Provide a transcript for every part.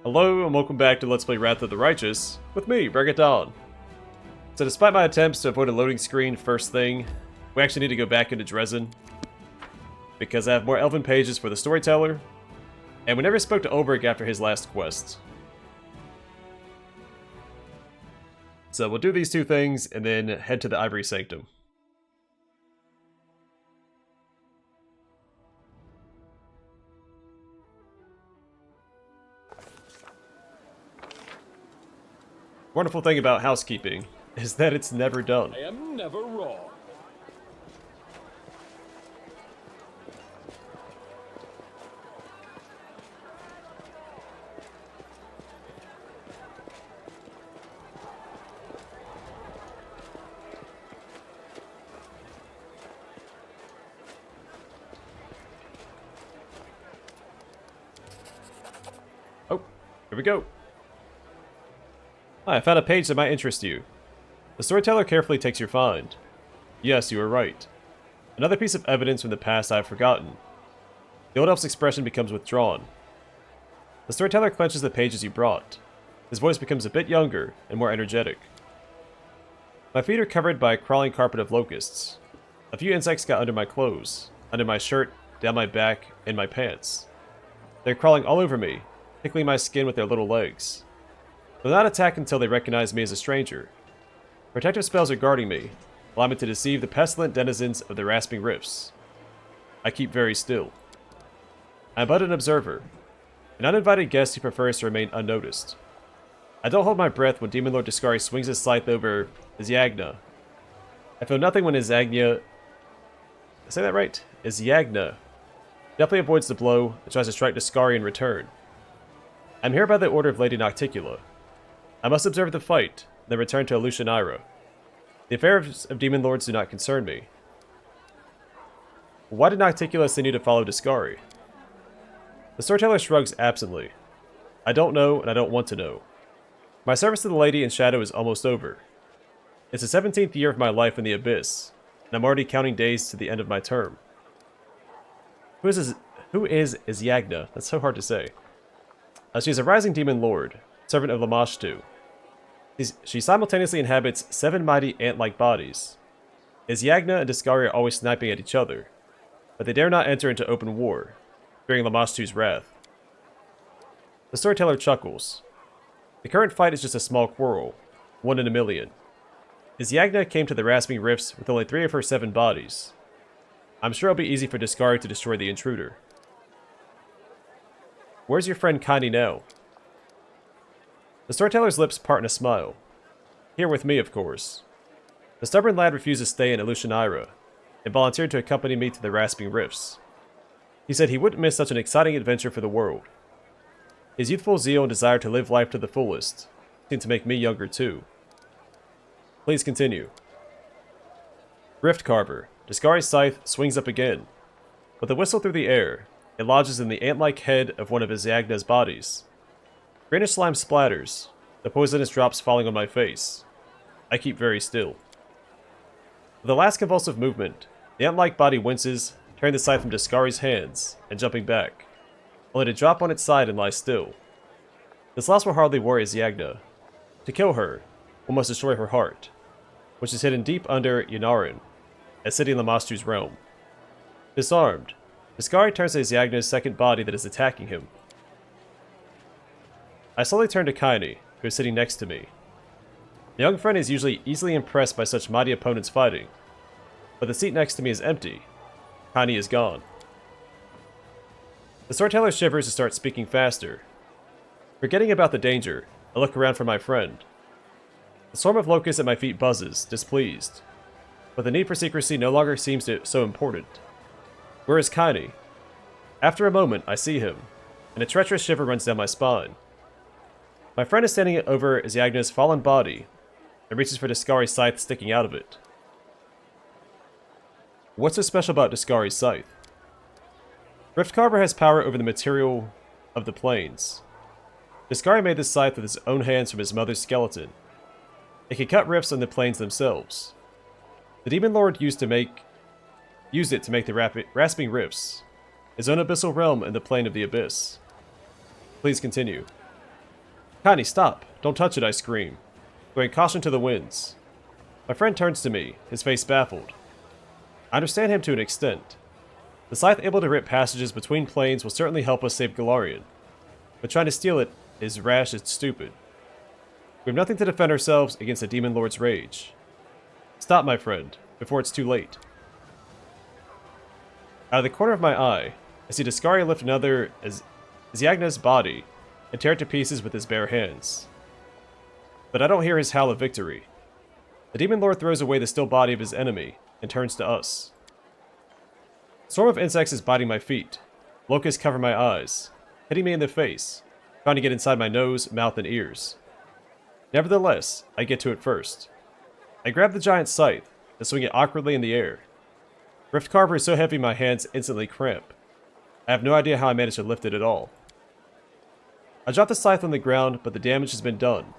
Hello and welcome back to Let's Play Wrath of the Righteous, with me, Bregadon. So despite my attempts to avoid a loading screen first thing, we actually need to go back into Drezen, because I have more elven pages for the Storyteller, and we never spoke to Ulbrig after his last quest. So we'll do these two things, and then head to the Ivory Sanctum. Wonderful thing about housekeeping is that it's never done. I am never wrong. Oh, here we go. I found a page that might interest you. The Storyteller carefully takes your find. Yes, you were right. Another piece of evidence from the past I have forgotten. The old elf's expression becomes withdrawn. The Storyteller clenches the pages you brought. His voice becomes a bit younger and more energetic. My feet are covered by a crawling carpet of locusts. A few insects got under my clothes, under my shirt, down my back, and my pants. They're crawling all over me, tickling my skin with their little legs. They'll not attack until they recognize me as a stranger. Protective spells are guarding me, allowing me to deceive the pestilent denizens of the rasping rifts. I keep very still. I am but an observer, an uninvited guest who prefers to remain unnoticed. I don't hold my breath when Demon Lord Discari swings his scythe over Izyagna. I feel nothing when Izyagna... Say that right? Izyagna definitely avoids the blow and tries to strike Discari in return. I'm here by the order of Lady Nocticula. I must observe the fight, then return to Alushanira. The affairs of Demon Lords do not concern me. Why did Nocticula send you to follow Discari? The Storyteller shrugs absently. I don't know, and I don't want to know. My service to the Lady in Shadow is almost over. It's the 17th year of my life in the Abyss, and I'm already counting days to the end of my term. Who is Izyagna? That's so hard to say. She is a rising Demon Lord, servant of Lamashtu. She simultaneously inhabits 7 mighty ant-like bodies. Izyagna and Discari are always sniping at each other, but they dare not enter into open war, fearing Lamashtu's wrath. The Storyteller chuckles. The current fight is just a small quarrel, 1 in a million. Izyagna came to the rasping rifts with only 3 of her 7 bodies. I'm sure it'll be easy for Discari to destroy the intruder. Where's your friend Kaini now? The Storyteller's lips part in a smile. Here with me, of course. The stubborn lad refused to stay in Alushanira, and volunteered to accompany me to the rasping rifts. He said he wouldn't miss such an exciting adventure for the world. His youthful zeal and desire to live life to the fullest seemed to make me younger too. Please continue. Rift Carver. Discari's scythe swings up again. With a whistle through the air, it lodges in the ant-like head of one of Izyagna's bodies. Greenish slime splatters, the poisonous drops falling on my face. I keep very still. With the last convulsive movement, the ant-like body winces, turning the scythe from Discari's hands, and jumping back, only to drop on its side and lie still. This loss will hardly worry Izyagna. To kill her, one must destroy her heart, which is hidden deep under Yanarin, a city in Lamashtu's realm. Disarmed, Discari turns to Izyagna's second body that is attacking him. I slowly turn to Kaini, who is sitting next to me. The young friend is usually easily impressed by such mighty opponents fighting, but the seat next to me is empty. Kaini is gone. The Storyteller shivers and starts speaking faster. Forgetting about the danger, I look around for my friend. The swarm of locusts at my feet buzzes, displeased, but the need for secrecy no longer seems so important. Where is Kaini? After a moment, I see him, and a treacherous shiver runs down my spine. My friend is standing over Izyagna's fallen body and reaches for Discari's scythe sticking out of it. What's so special about Discari's scythe? Riftcarver has power over the material of the plains. Discari made this scythe with his own hands from his mother's skeleton. It can cut rifts on the plains themselves. The Demon Lord used it to make the rasping rifts, his own abyssal realm in the plane of the abyss. Please continue. Connie, stop! Don't touch it, I scream, throwing caution to the winds. My friend turns to me, his face baffled. I understand him to an extent. The scythe able to rip passages between planes will certainly help us save Golarion, but trying to steal it is rash and stupid. We have nothing to defend ourselves against the Demon Lord's rage. Stop, my friend, before it's too late. Out of the corner of my eye, I see Discaria lift another Zyagna's body and tear it to pieces with his bare hands. But I don't hear his howl of victory. The Demon Lord throws away the still body of his enemy and turns to us. A swarm of insects is biting my feet. Locusts cover my eyes, hitting me in the face, trying to get inside my nose, mouth, and ears. Nevertheless, I get to it first. I grab the giant scythe and swing it awkwardly in the air. Rift Carver is so heavy my hands instantly cramp. I have no idea how I managed to lift it at all. I drop the scythe on the ground, but the damage has been done.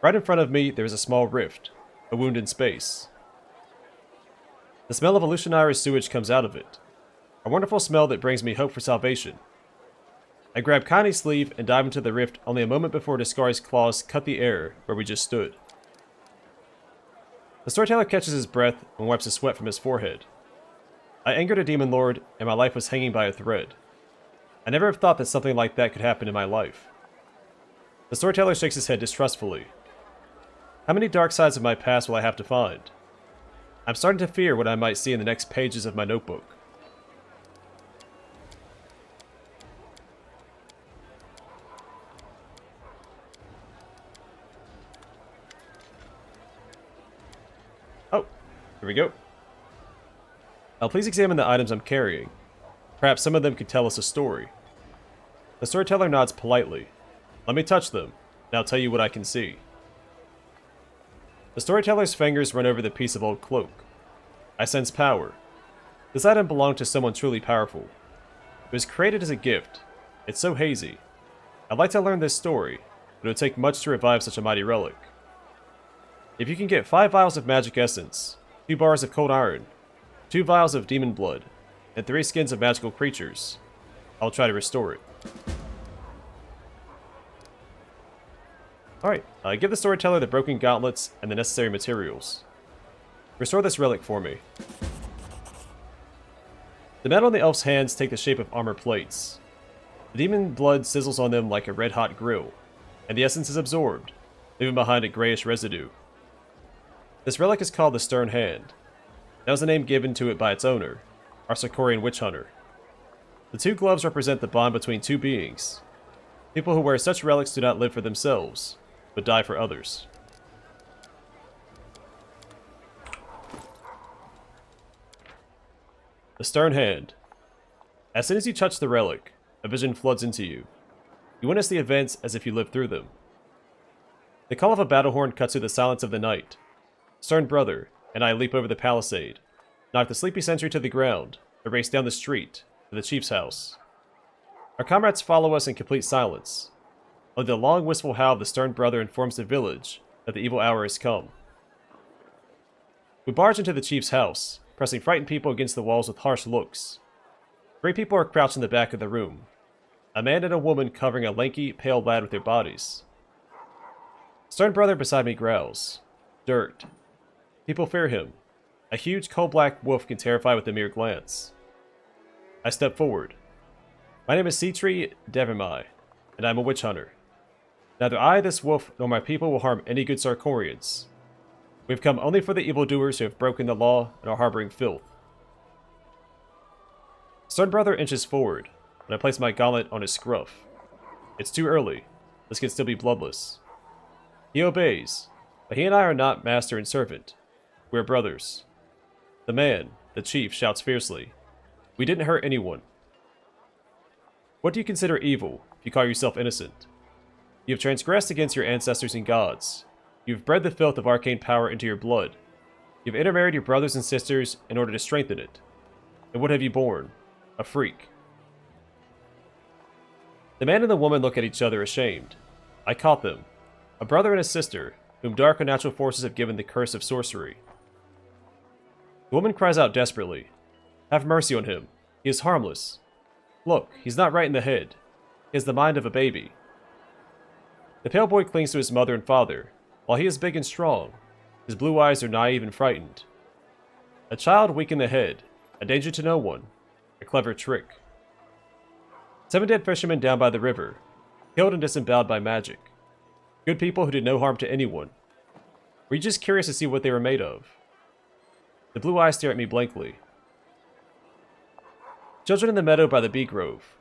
Right in front of me, there is a small rift, a wound in space. The smell of Illusionari's sewage comes out of it, a wonderful smell that brings me hope for salvation. I grab Connie's sleeve and dive into the rift only a moment before Discari's claws cut the air where we just stood. The Storyteller catches his breath and wipes the sweat from his forehead. I angered a Demon Lord, and my life was hanging by a thread. I never have thought that something like that could happen in my life. The Storyteller shakes his head distrustfully. How many dark sides of my past will I have to find? I'm starting to fear what I might see in the next pages of my notebook. Oh, here we go. Now please examine the items I'm carrying. Perhaps some of them could tell us a story. The Storyteller nods politely. Let me touch them, and I'll tell you what I can see. The Storyteller's fingers run over the piece of old cloak. I sense power. This item belonged to someone truly powerful. It was created as a gift. It's so hazy. I'd like to learn this story, but it would take much to revive such a mighty relic. If you can get 5 vials of magic essence, 2 bars of cold iron, 2 vials of demon blood, and 3 skins of magical creatures, I'll try to restore it. Alright, give the Storyteller the broken gauntlets and the necessary materials. Restore this relic for me. The metal in the elf's hands take the shape of armor plates. The demon blood sizzles on them like a red-hot grill, and the essence is absorbed, leaving behind a grayish residue. This relic is called the Stern Hand. That was the name given to it by its owner, our Sarkorian witch hunter. The 2 gloves represent the bond between 2 beings. People who wear such relics do not live for themselves, but die for others. The Stern Hand. As soon as you touch the relic, a vision floods into you. You witness the events as if you lived through them. The call of a battle horn cuts through the silence of the night. Stern Brother and I leap over the palisade, knock the sleepy sentry to the ground, and race down the street to the chief's house. Our comrades follow us in complete silence. Only the long, wistful howl of the Stern Brother informs the village that the evil hour has come. We barge into the chief's house, pressing frightened people against the walls with harsh looks. 3 people are crouched in the back of the room. A man and a woman covering a lanky, pale lad with their bodies. Stern Brother beside me growls. Dirt. People fear him. A huge, coal-black wolf can terrify with a mere glance. I step forward. My name is Citri Devimai, and I'm a witch hunter. Neither I, this wolf, nor my people will harm any good Sarkorians. We have come only for the evildoers who have broken the law and are harboring filth. Stern Brother inches forward, and I place my gauntlet on his scruff. It's too early. This can still be bloodless. He obeys, but he and I are not master and servant. We're brothers. The man, the chief, shouts fiercely. We didn't hurt anyone. What do you consider evil if you call yourself innocent? You have transgressed against your ancestors and gods. You have bred the filth of arcane power into your blood. You have intermarried your brothers and sisters in order to strengthen it. And what have you borne? A freak. The man and the woman look at each other ashamed. I caught them. A brother and a sister, whom dark unnatural forces have given the curse of sorcery. The woman cries out desperately. Have mercy on him. He is harmless. Look, he's not right in the head. He has the mind of a baby. The pale boy clings to his mother and father. While he is big and strong, his blue eyes are naive and frightened. A child weak in the head, a danger to no one, a clever trick. 7 dead fishermen down by the river, killed and disemboweled by magic. Good people who did no harm to anyone. Were you just curious to see what they were made of? The blue eyes stare at me blankly. Children in the meadow by the bee grove.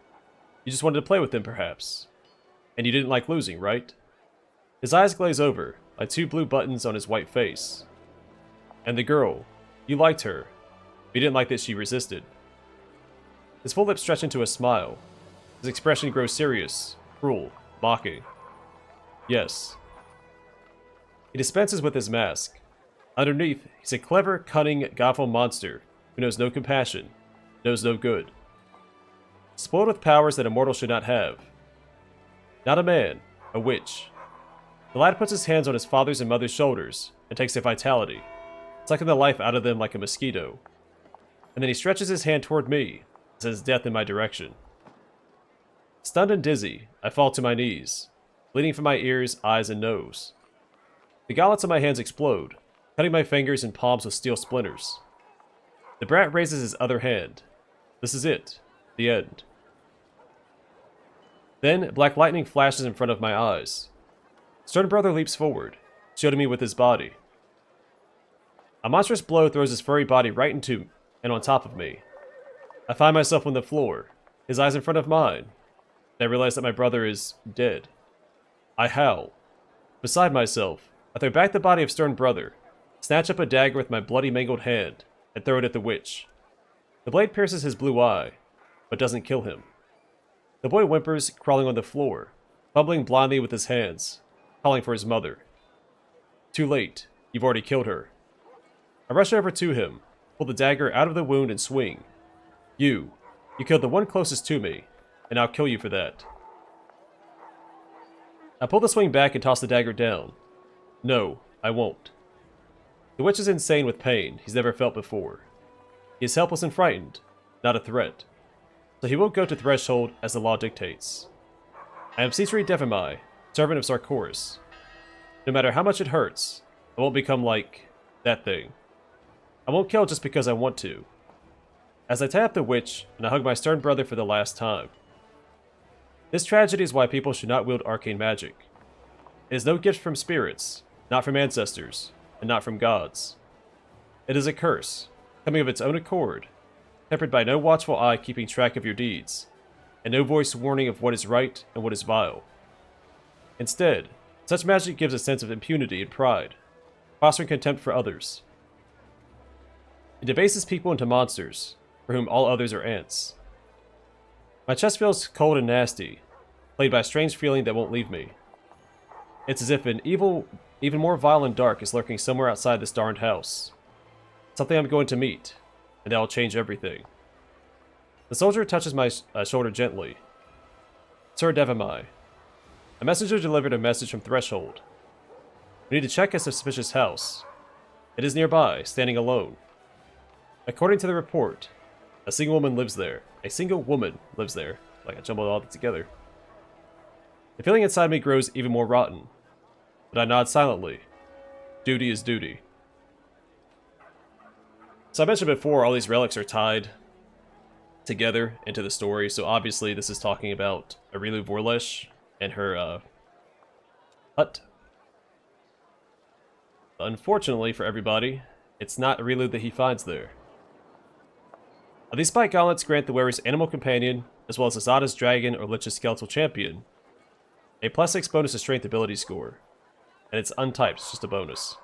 You just wanted to play with them, perhaps. And you didn't like losing, right? His eyes glaze over, like 2 blue buttons on his white face. And the girl. You liked her. But you didn't like that she resisted. His full lips stretch into a smile. His expression grows serious, cruel, mocking. Yes. He dispenses with his mask. Underneath, he's a clever, cunning, godful monster who knows no compassion, knows no good. Spoiled with powers that a mortal should not have. Not a man, a witch. The lad puts his hands on his father's and mother's shoulders and takes their vitality, sucking the life out of them like a mosquito. And then he stretches his hand toward me and sends death in my direction. Stunned and dizzy, I fall to my knees, bleeding from my ears, eyes, and nose. The gauntlets on my hands explode, cutting my fingers and palms with steel splinters. The brat raises his other hand. This is it. The end. Then, black lightning flashes in front of my eyes. Stern Brother leaps forward, shielding me with his body. A monstrous blow throws his furry body right into and on top of me. I find myself on the floor, his eyes in front of mine, and I realize that my brother is dead. I howl. Beside myself, I throw back the body of Stern Brother, snatch up a dagger with my bloody mangled hand, and throw it at the witch. The blade pierces his blue eye, but doesn't kill him. The boy whimpers, crawling on the floor, fumbling blindly with his hands, calling for his mother. Too late. You've already killed her. I rush over to him, pull the dagger out of the wound and swing. You killed the one closest to me, and I'll kill you for that. I pull the swing back and toss the dagger down. No, I won't. The witch is insane with pain he's never felt before. He is helpless and frightened, not a threat. So he won't go to threshold as the law dictates. I am Citri Devamai, servant of Sarkoris. No matter how much it hurts, I won't become like that thing. I won't kill just because I want to. As I tie up the witch, and I hug my Stern Brother for the last time. This tragedy is why people should not wield arcane magic. It is no gift from spirits, not from ancestors, and not from gods. It is a curse, coming of its own accord, tempered by no watchful eye keeping track of your deeds, and no voice warning of what is right and what is vile. Instead, such magic gives a sense of impunity and pride, fostering contempt for others. It debases people into monsters, for whom all others are ants. My chest feels cold and nasty, plagued by a strange feeling that won't leave me. It's as if an evil, even more vile and dark, is lurking somewhere outside this darned house. Something I'm going to meet, and that will change everything. The soldier touches my shoulder gently. Sir Devamai. A messenger delivered a message from Threshold. We need to check a suspicious house. It is nearby, standing alone. According to the report, a single woman lives there. A single woman lives there. Like I jumbled all that together. The feeling inside me grows even more rotten. But I nod silently. Duty is duty. So I mentioned before, all these relics are tied together into the story. So obviously this is talking about Arilu Vorlesh and her hut. Unfortunately for everybody, it's not Arilu that he finds there. These spike gauntlets grant the wearer's animal companion, as well as Azada's dragon or Lich's skeletal champion, a +6 bonus to strength ability score. And it's untyped, it's just a bonus.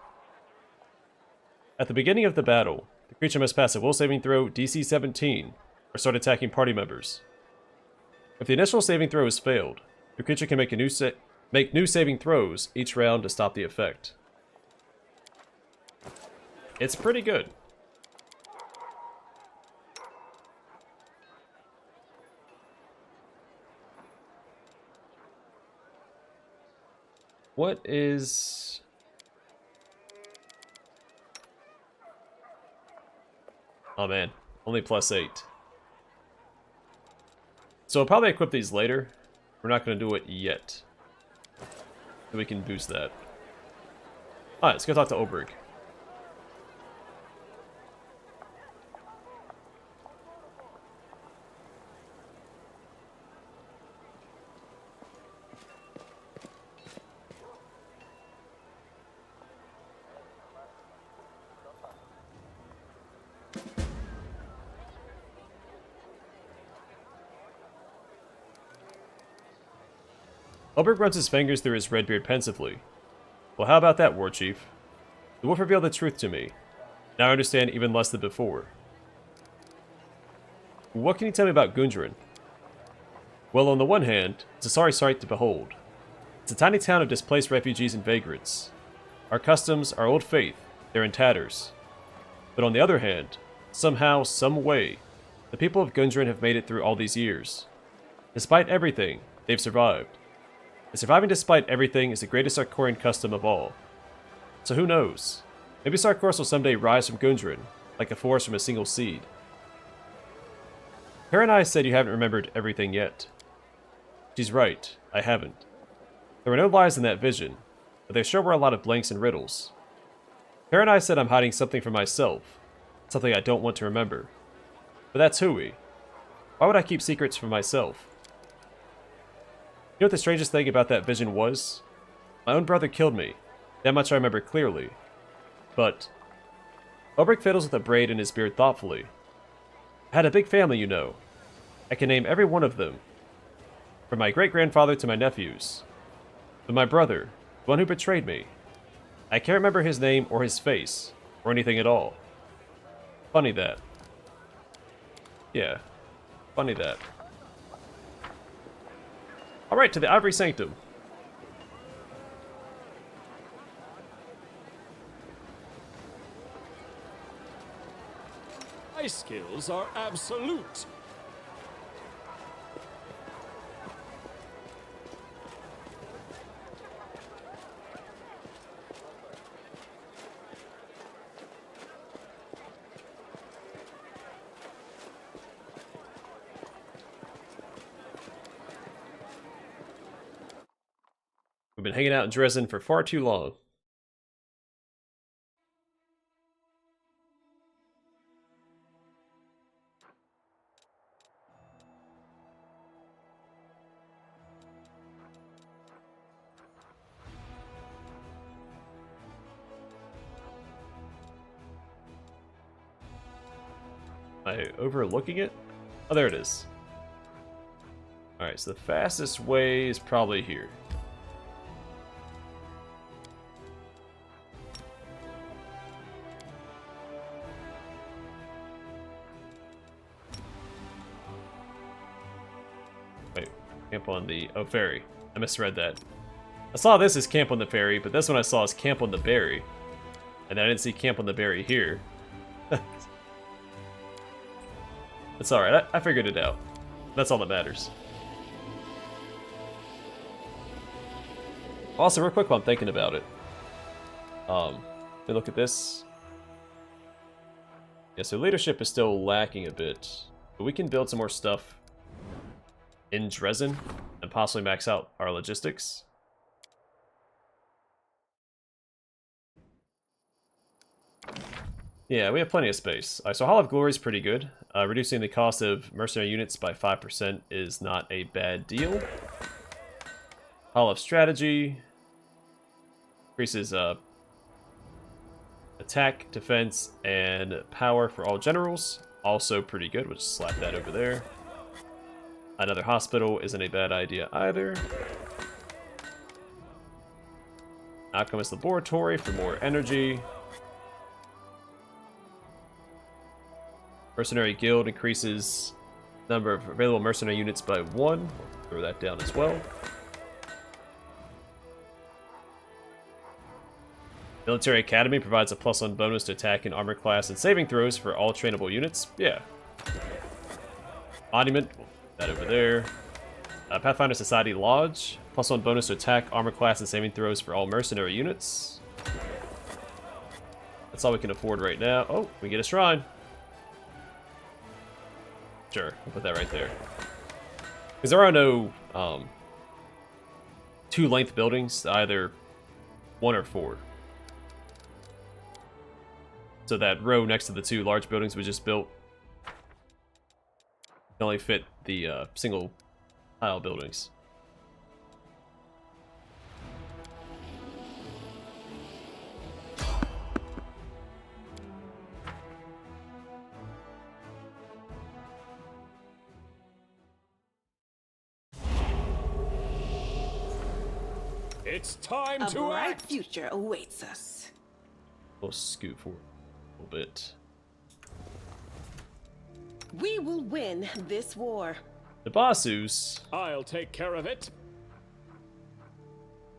At the beginning of the battle, the creature must pass a will saving throw DC 17, or start attacking party members. If the initial saving throw is failed, the creature can make new saving throws each round to stop the effect. It's pretty good. What is... Oh man, only +8. So I'll probably equip these later. We're not going to do it yet. So we can boost that. Alright, let's go talk to Ulbrig. Ulbrig runs his fingers through his red beard pensively. Well, how about that, War Chief? The wolf revealed the truth to me. Now I understand even less than before. What can you tell me about Gundren? Well, on the one hand, it's a sorry sight to behold. It's a tiny town of displaced refugees and vagrants. Our customs, our old faith, they're in tatters. But on the other hand, somehow, some way, the people of Gundren have made it through all these years. Despite everything, they've survived. And surviving despite everything is the greatest Sarkorian custom of all. So who knows? Maybe Sarkors will someday rise from Gundren, like a forest from a single seed. Paranai said you haven't remembered everything yet. She's right, I haven't. There were no lies in that vision, but there sure were a lot of blanks and riddles. Paranai said I'm hiding something from myself, something I don't want to remember. But that's hooey. Why would I keep secrets from myself? You know what the strangest thing about that vision was? My own brother killed me. That much I remember clearly. But Ulbrig fiddles with a braid in his beard thoughtfully. I had a big family, you know. I can name every one of them. From my great-grandfather to my nephews. But my brother, the one who betrayed me, I can't remember his name or his face, or anything at all. Funny that. Yeah, funny that. Alright, to the Ivory Sanctum. My skills are absolute. We've been hanging out in Drezen for far too long. Am I overlooking it? Oh, there it is. Alright, so the fastest way is probably here. Wait, camp on the... Oh, ferry. I misread that. I saw this as camp on the ferry, but this one I saw as camp on the berry. And I didn't see camp on the berry here. It's alright, I figured it out. That's all that matters. Also, real quick while I'm thinking about it. Let me look at this. Yeah, so leadership is still lacking a bit. But we can build some more stuff in Drezen and possibly max out our logistics. Yeah, we have plenty of space. So Hall of Glory is pretty good. Reducing the cost of mercenary units by 5% is not a bad deal. Hall of Strategy increases attack, defense, and power for all generals. Also pretty good. We'll just slap that over there. Another hospital isn't a bad idea either. Alchemist Laboratory for more energy. Mercenary Guild increases number of available mercenary units by 1. Throw that down as well. Military Academy provides a +1 bonus to attack and armor class and saving throws for all trainable units. Yeah. Monument, that over there. Pathfinder Society Lodge, +1 bonus to attack, armor class, and saving throws for all mercenary units. That's all we can afford right now. Oh, we get a shrine. Sure, we'll put that right there. Because there are no 2 length buildings, either 1 or 4. So that row next to the 2 large buildings we just built can only fit the single tile buildings. It's time A to bright act! future awaits us. We'll scoot forward a little bit. We will win this war. The Basus. I'll take care of it.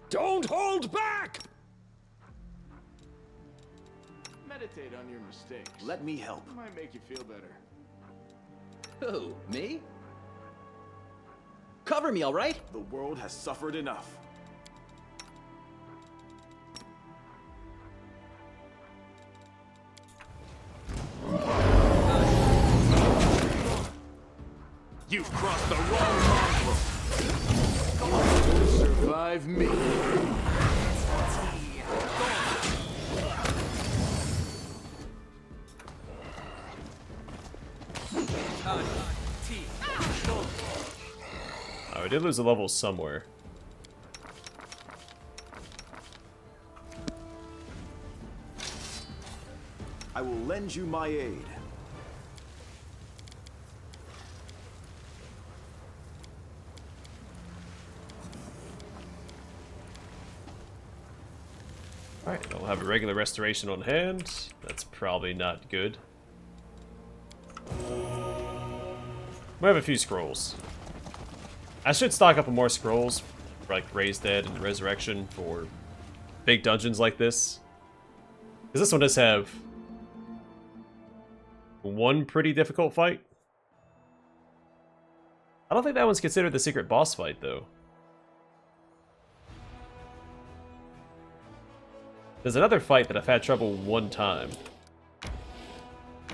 Don't hold back! Meditate on your mistakes. Let me help. It might make you feel better. Who? Me? Cover me, all right? The world has suffered enough. You've crossed the wrong line. Survive me. Oh, we did lose a level somewhere. I will lend you my aid. Alright, I'll have a regular restoration on hand. That's probably not good. We have a few scrolls. I should stock up on more scrolls, for like Raised Dead and Resurrection, for big dungeons like this. Because this one does have one pretty difficult fight. I don't think that one's considered the secret boss fight, though. There's another fight that I've had trouble one time.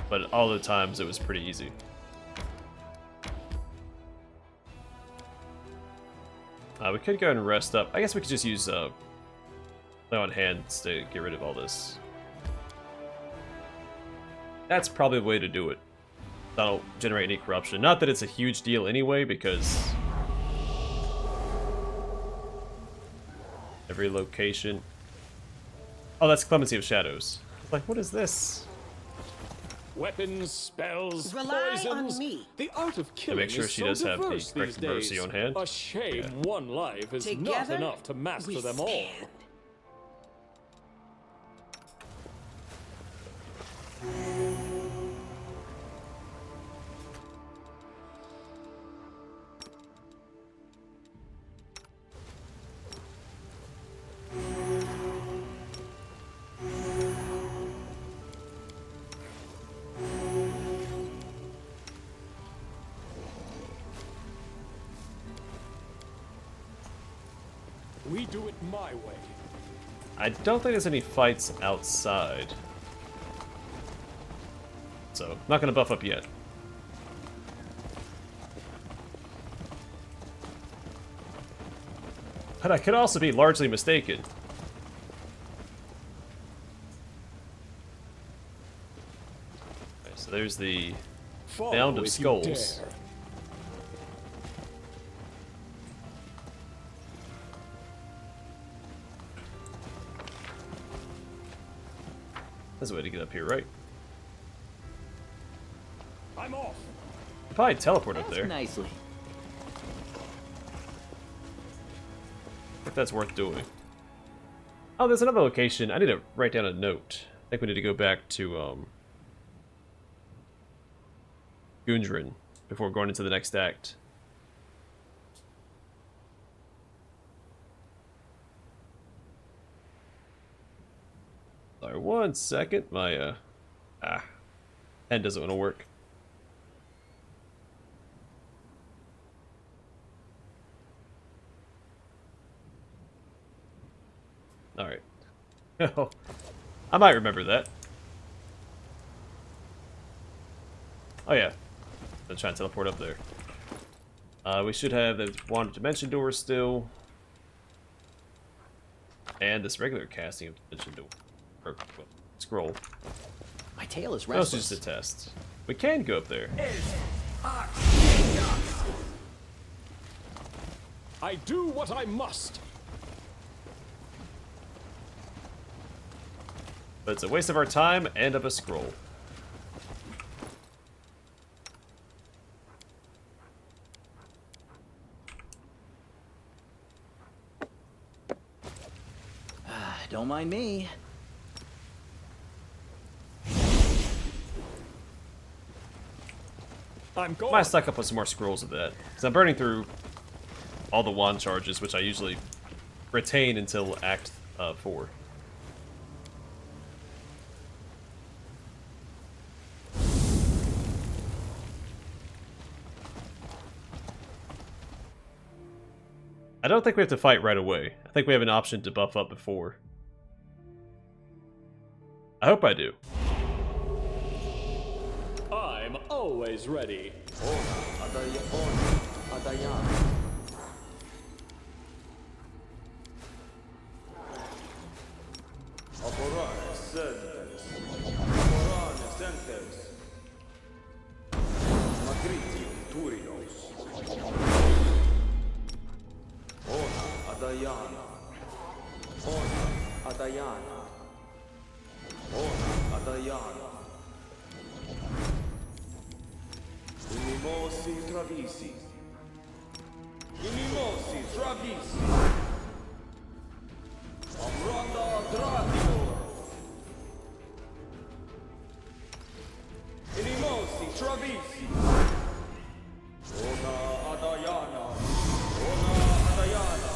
But all the times it was pretty easy. We could go ahead and rest up. I guess we could just use play on hands to get rid of all this. That's probably the way to do it. That'll generate any corruption. Not that it's a huge deal anyway, because every location... Oh, that's Clemency of Shadows. Like, what is this? Weapons, spells, Rely on poisons. me. The art of killing make sure is she so does have the diverse correct these mercy days. on hand. A shame one life is not Together, enough to master we them all. stand. We do it my way. I don't think there's any fights outside. So, not gonna buff up yet. But I could also be largely mistaken. Okay, so there's the Follow Mound of if you Skulls. dare. There's a way to get up here, right? I'm off. Could probably teleport up there, Nicely. if that's worth doing. Oh, there's another location. I need to write down a note. I think we need to go back to, Gundren before going into the next act. Sorry, 1 second. My, pen doesn't want to work. Alright. I might remember that. Oh yeah. I'm trying to teleport up there. We should have the Wand of Dimension door still. And this regular casting of Dimension Door. Or, well, scroll. My tail is That was restless. just a test. We can go up there. I do what I must. But it's a waste of our time and of a scroll. Don't mind me. I'm I going. might stock up on some more scrolls of that. Because I'm burning through all the wand charges, which I usually retain until Act 4. I don't think we have to fight right away. I think we have an option to buff up before. I hope I do. I'm always ready. Inimosi travisi. Inimosi travisi. Amranda Dradio. Inimosi travisi. Ona Adayana. Ona Adayana.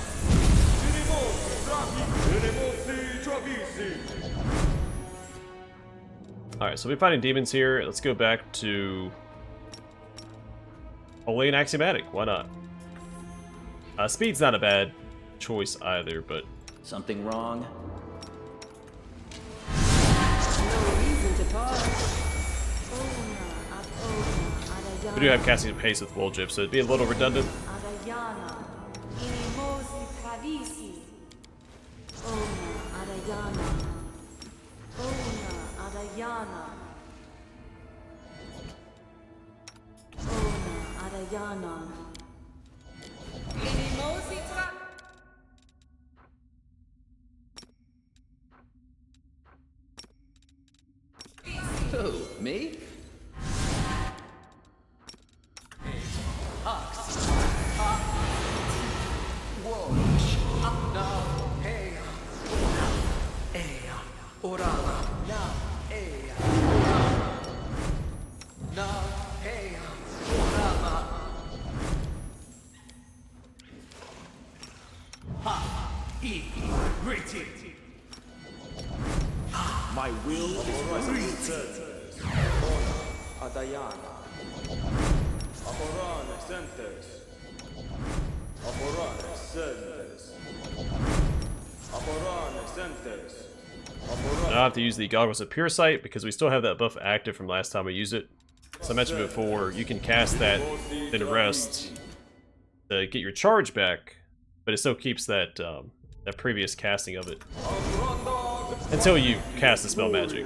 Inimosi travisi. Inimosi travisi. Alright, so we're fighting demons here. Let's go back to Holy and Axiomatic. Why not? Speed's not a bad choice either, but Something wrong? No reason to pause. we do have casting pace with Woljip, so it'd be a little redundant. Adayana, Inimosi Travisi. Ona Adayana. Ona Adayana. Ona Adayana. Inimosi Travisi. Who? Me? My will is Adayana. Aporane sentes. Aporane sentes. Aporane sentes. I don't have to use the Goggles of Pure Sight because we still have that buff active from last time we used it. As I mentioned before, you can cast that, then rest to get your charge back, but it still keeps that that previous casting of it until you cast the spell magic.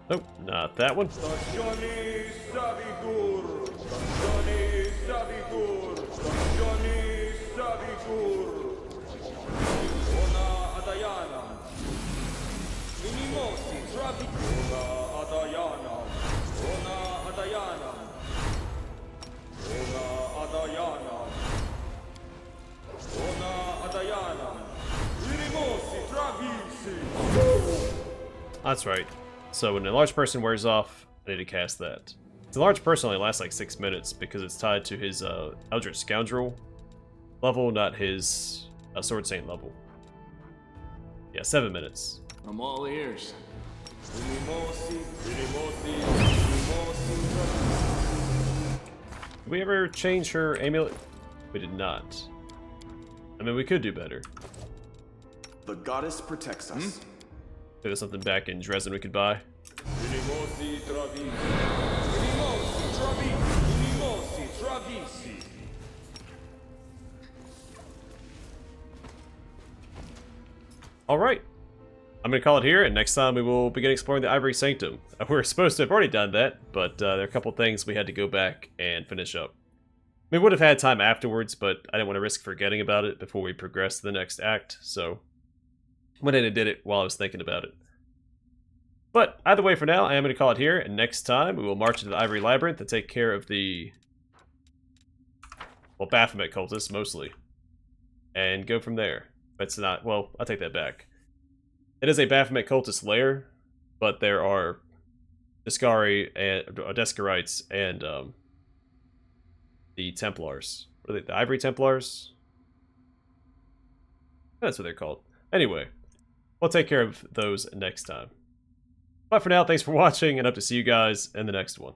Nope, not that one. That's right. So when a large person wears off, I need to cast that. The large person only lasts like 6 minutes because it's tied to his Eldritch Scoundrel level, not his Sword Saint level. Yeah, 7 minutes. I'm all ears. Did we ever change her amulet? We did not. I mean, we could do better. The goddess protects us. There was something back in Drezen we could buy. Unimosi travisi. Unimosi travisi. Unimosi travisi. Alright. I'm going to call it here, and next time we will begin exploring the Ivory Sanctum. We were supposed to have already done that, but there are a couple things we had to go back and finish up. We would have had time afterwards, but I didn't want to risk forgetting about it before we progressed to the next act, so went in and did it while I was thinking about it. But either way, for now, I am going to call it here, and next time we will march into the Ivory Labyrinth to take care of the, well, Baphomet cultists, mostly, and go from there. It's not, well, I'll take that back. It is a Baphomet cultist lair, but there are Discari and Descarites and the Templars. What are they, the Ivory Templars? That's what they're called. Anyway, we'll take care of those next time. But for now, thanks for watching, and hope to see you guys in the next one.